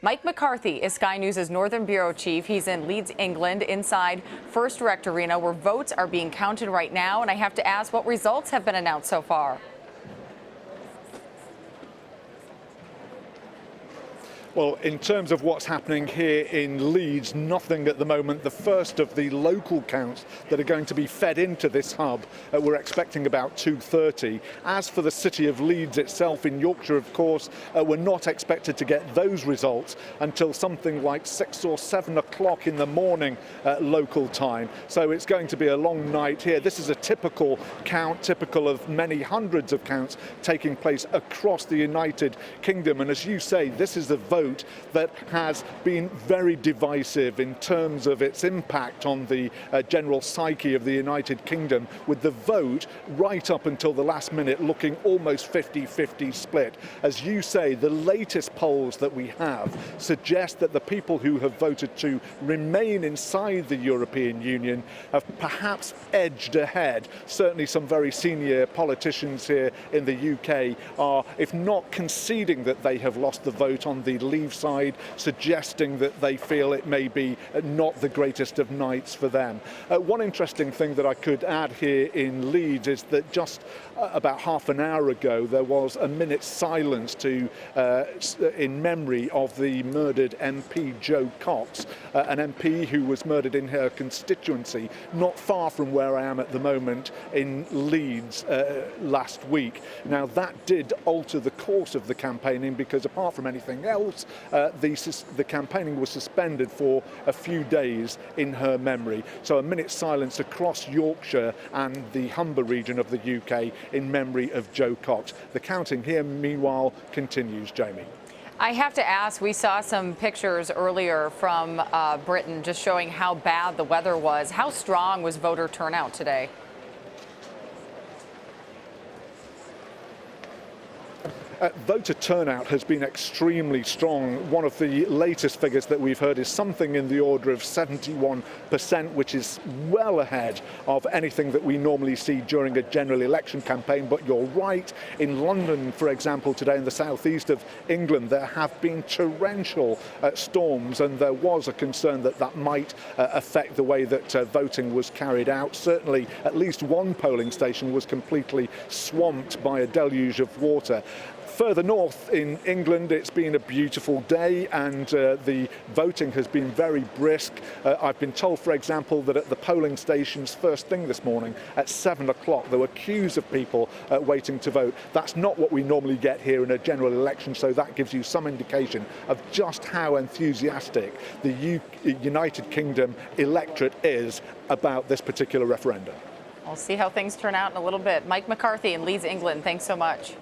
Mike McCarthy is Sky News' Northern Bureau Chief. He's in Leeds, England, inside First Direct Arena, where votes are being counted right now. And I have to ask, what results have been announced so far? Well, in terms of what's happening here in Leeds, nothing at the moment. The first of the local counts that are going to be fed into this hub, we're expecting about 2:30. As for the city of Leeds itself in Yorkshire, of course, we're not expected to get those results until something like 6 or 7 o'clock in the morning local time. So it's going to be a long night here. This is a typical count, typical of many hundreds of counts taking place across the United Kingdom. And as you say, this is a vote that has been very divisive in terms of its impact on the general psyche of the United Kingdom, with the vote right up until the last minute looking almost 50-50 split. As you say, the latest polls that we have suggest that the people who have voted to remain inside the European Union have perhaps edged ahead. Certainly some very senior politicians here in the UK are, if not conceding that they have lost the vote on the Leave side, suggesting that they feel it may be not the greatest of nights for them. One interesting thing that I could add here in Leeds is that just about half an hour ago there was a minute's silence in memory of the murdered MP Jo Cox, an MP who was murdered in her constituency not far from where I am at the moment in Leeds last week. Now that did alter the course of the campaigning, because apart from anything else, the campaigning was suspended for a few days in her memory. So a minute's silence across Yorkshire and the Humber region of the UK in memory of Jo Cox. The counting here, meanwhile, continues, Jamie. I have to ask, we saw some pictures earlier from Britain just showing how bad the weather was. How strong was voter turnout today? Voter turnout has been extremely strong. One of the latest figures that we've heard is something in the order of 71%, which is well ahead of anything that we normally see during a general election campaign. But you're right, in London, for example, today in the southeast of England, there have been torrential storms, and there was a concern that that might affect the way that voting was carried out. Certainly, at least one polling station was completely swamped by a deluge of water. Further north in England, it's been a beautiful day, and the voting has been very brisk. I've been told, for example, that at the polling stations first thing this morning at 7 o'clock, there were queues of people waiting to vote. That's not what we normally get here in a general election, so that gives you some indication of just how enthusiastic the United Kingdom electorate is about this particular referendum. We'll see how things turn out in a little bit. Mike McCarthy in Leeds, England, thanks so much.